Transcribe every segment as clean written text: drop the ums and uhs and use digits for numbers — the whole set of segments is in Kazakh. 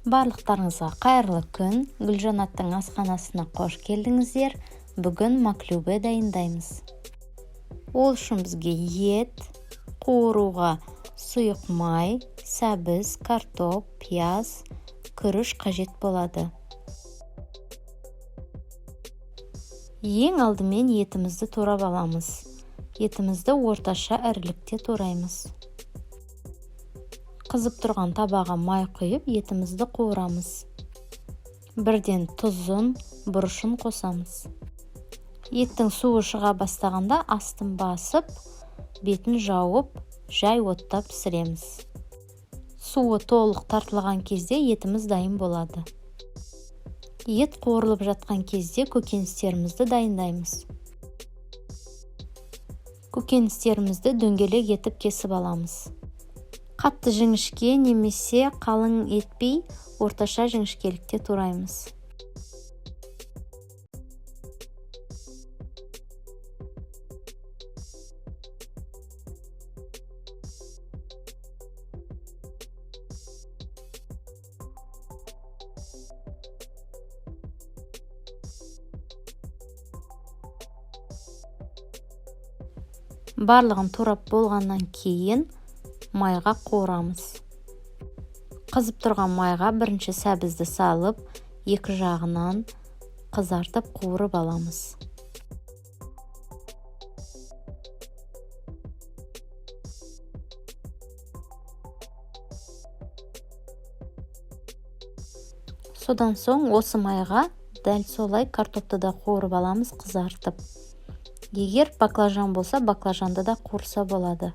Барлықтарыңызға қайырлы күн. Гүлжанаттың асханасына қош келдіңіздер. Бүгін маклюбе дайындаймыз. Ол үшін бізге ет, қуыруға сұйық май, сәбіз, картоп, пияз, күріш қажет болады. Ең алдымен етімізді турап аламыз. Етімізді орташа ірілікте тураймыз. Қызып тұрған табаға май құйып, етімізді қуырамыз. Бірден тұзын, бұрышын қосамыз. Еттің суы шыға бастағанда астын басып, бетін жауып, жай оттап пісіреміз. Суы толық тартылған кезде етіміз дайын болады. Ет қуырылып жатқан кезде көкөністерімізді дайындаймыз. Көкөністерімізді дөңгелек етіп кесіп аламыз. Қатты жіңішке немесе қалың етпей, орташа жіңішкелікте тураймыз. Барлығын турап болғаннан кейін майға қуырамыз. Қызып тұрған майға бірінші сәбізді салып, екі жағынан қызартып қуырып аламыз. Содан соң осы майға дәл солай картопты да қуырып аламыз, қызартып. Егер баклажан болса, баклажанды да қуырса болады.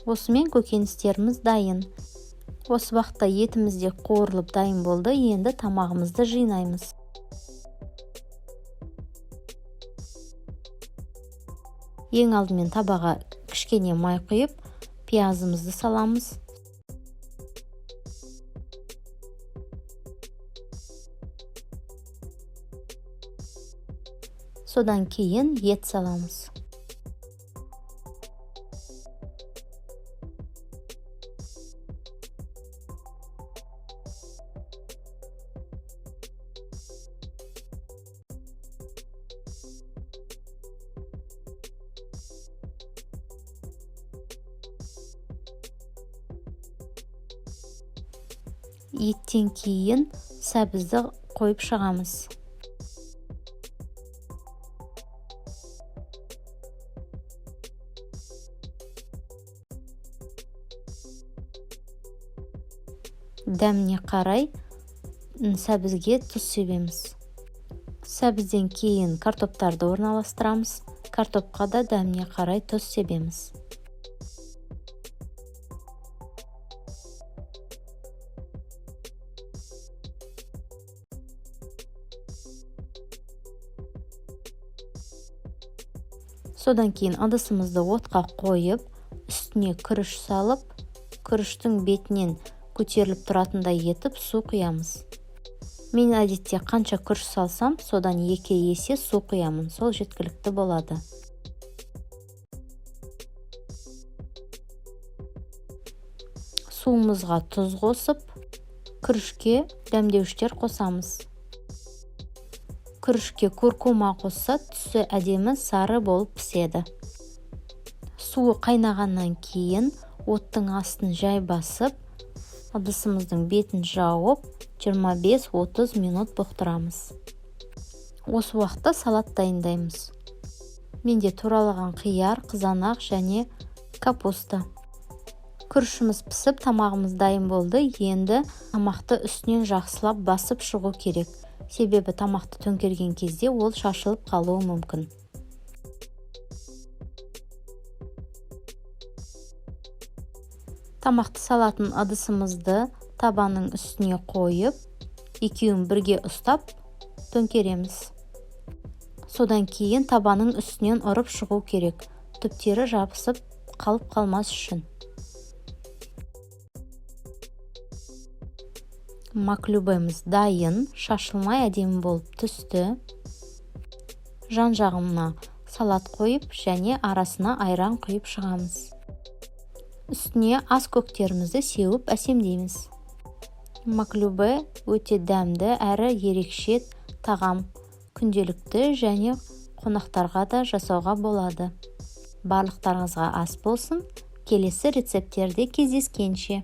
Осымен көкөністеріміз дайын. Осы уақытта етіміз де қуырылып дайын болды. Енді тамағымызды жинаймыз. Ең алдымен табаға кішкене май құйып, пиязымызды саламыз. Содан кейін ет саламыз. Еттен кейін сәбізді қойып шығамыз. Дәміне қарай сәбізге тұз себеміз. Сәбізден кейін картоптарды орналастырамыз. Картопқа да дәміне қарай тұз себеміз. Содан кейін ыдысымызды отқа қойып, үстіне күріш салып, күріштің бетінен көтеріліп тұратындай етіп су құямыз. Мен әдетте қанша күріш салсам, содан 2 есе су құямын. Сол жеткілікті болады. Суымызға тұз қосып, күрішке дәмдеуіштер қосамыз. Күрішке куркума қосса, түсі әдемі сары болып піседі. Суы қайнағаннан кейін оттың астын жай басып, ыдысымыздың бетін жауып, 25-30 минут бұқтырамыз. Осы уақытта салат дайындаймыз. Менде туралаған қияр, қызанақ және капуста. Күрішіміз пісіп, тамағымыз дайын болды. Енді тамақты үстінен жақсылап басып шығу керек. Себебі тамақты төңкерген кезде ол шашылып қалуы мүмкін. Тамақты салатын ыдысымызды табаның үстіне қойып, екеуін бірге ұстап төңкереміз. Содан кейін табаның үстінен ұрып шығу керек. Түптері жабысып қалып қалмас үшін. Маклюбеміз дайын, шашылмай әдемі болып түсті. Жан жағына салат қойып және арасына айран құйып шығамыз. Үстіне ас көктерімізді сеуіп әсемдейміз. Маклюбе өте дәмді әрі ерекше тағам. Күнделікті және қонақтарға да жасауға болады. Барлықтарыңызға ас болсын. Келесі рецепттерде кездескенше.